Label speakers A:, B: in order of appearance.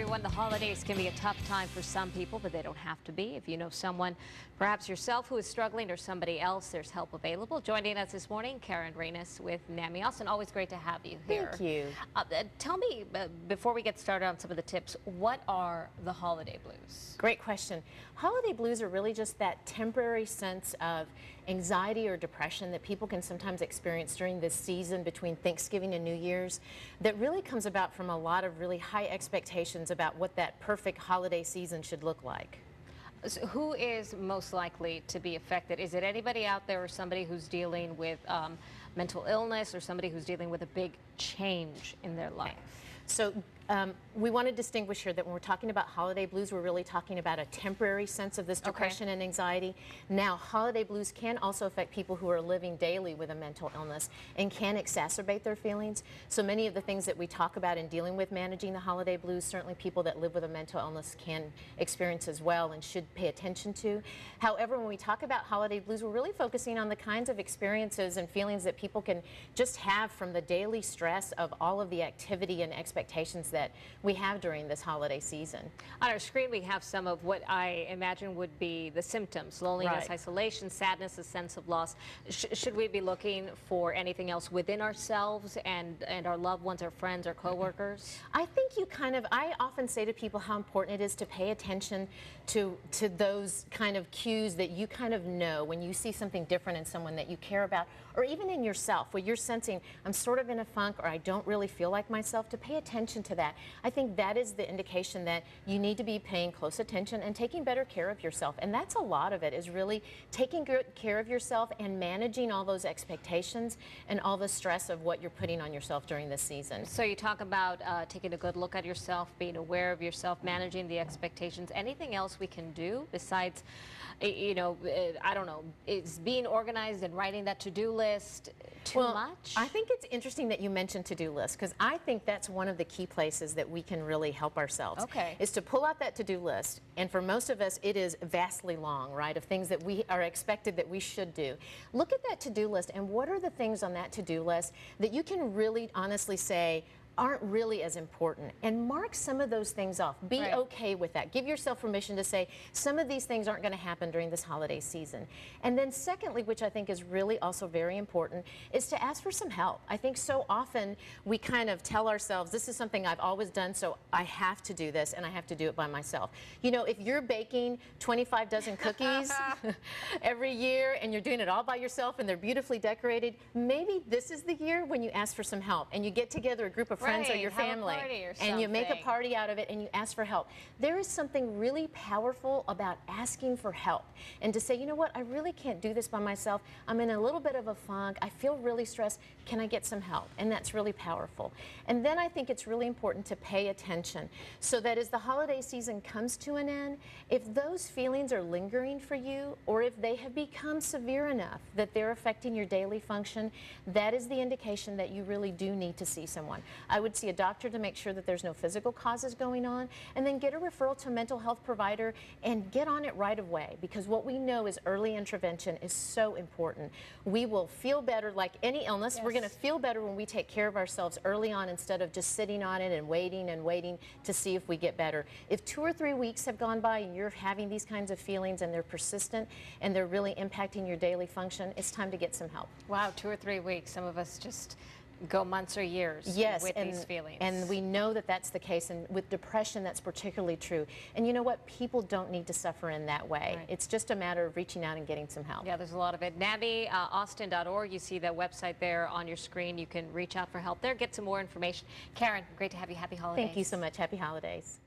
A: everyone. The holidays can be a tough time for some people, but they don't have to be. If you know someone, perhaps yourself, who is struggling or somebody else, there's help available. Joining us this morning, Ranus with NAMI. Austin, always great to have you here.
B: Thank you.
A: Tell me, before we get started on some of the tips, what are the holiday blues?
B: Great question. Holiday blues are really just that temporary sense of anxiety or depression that people can sometimes experience during this season between Thanksgiving and New Year's that really comes about from a lot of really high expectations about what that perfect holiday season should look like.
A: So who is most likely to be affected? Is it anybody out there or somebody who's dealing with mental illness or somebody who's dealing with a big change in their life?
B: So we want to distinguish here that when we're talking about holiday blues, we're really talking about a temporary sense of this depression and anxiety. Now, holiday blues can also affect people who are living daily with a mental illness and can exacerbate their feelings. So many of the things that we talk about in dealing with managing the holiday blues, certainly people that live with a mental illness can experience as well and should pay attention to. However, when we talk about holiday blues, we're really focusing on the kinds of experiences and feelings that people can just have from the daily stress of all of the activity and expectations that we have during this holiday season.
A: On our screen, we have some of what I imagine would be the symptoms: loneliness, isolation, sadness, a sense of loss. Should we be looking for anything else within ourselves and our loved ones, our friends, our coworkers?
B: I think I often say to people how important it is to pay attention to those kind of cues that you kind of know when you see something different in someone that you care about, or even in yourself where you're sensing, I'm sort of in a funk or I don't really feel like myself, to pay attention to that. I think that is the indication that you need to be paying close attention and taking better care of yourself. And that's a lot of it, is really taking good care of yourself and managing all those expectations and all the stress of what you're putting on yourself during this season.
A: So you talk about taking a good look at yourself, being aware of yourself, managing the expectations. Anything else we can do besides, I don't know, is being organized and writing that to-do list too much?
B: I think it's interesting that you mentioned to-do list, because I think that's one of the key places that we can really help ourselves. Is to pull out that to-do list, and for most of us it is vastly long, right, of things that we are expected that we should do. Look at that to-do list, and what are the things on that to-do list that you can really honestly say aren't really as important, and mark some of those things off. Be okay with that. Give yourself permission to say some of these things aren't going to happen during this holiday season. And then secondly, which I think is really also very important, is to ask for some help. I think so often we kind of tell ourselves, this is something I've always done, so I have to do this and I have to do it by myself. You know, if you're baking 25 dozen cookies every year and you're doing it all by yourself and they're beautifully decorated, maybe this is the year when you ask for some help and you get together a group of friends or your family and you make a party out of it and you ask for help. There is something really powerful about asking for help and to say, you know what, I really can't do this by myself. I'm in a little bit of a funk. I feel really stressed. Can I get some help? And that's really powerful. And then I think it's really important to pay attention so that as the holiday season comes to an end, if those feelings are lingering for you or if they have become severe enough that they're affecting your daily function, that is the indication that you really do need to see someone. I would see a doctor to make sure that there's no physical causes going on, and then get a referral to a mental health provider and get on it right away, because what we know is early intervention is so important. We will feel better, like any illness. We're going to feel better when we take care of ourselves early on instead of just sitting on it and waiting to see if we get better. If 2 or 3 weeks have gone by and you're having these kinds of feelings and they're persistent and they're really impacting your daily function, it's time to get some help.
A: Wow, 2 or 3 weeks. Some of us just go months or years with these feelings.
B: And we know that that's the case, and with depression that's particularly true. And you know what? People don't need to suffer in that way. It's just a matter of reaching out and getting some help.
A: Yeah, there's a lot of it. NAMI-Austin.org. You see that website there on your screen. You can reach out for help there, get some more information. Karen, great to have you. Happy holidays.
B: Thank you so much. Happy holidays.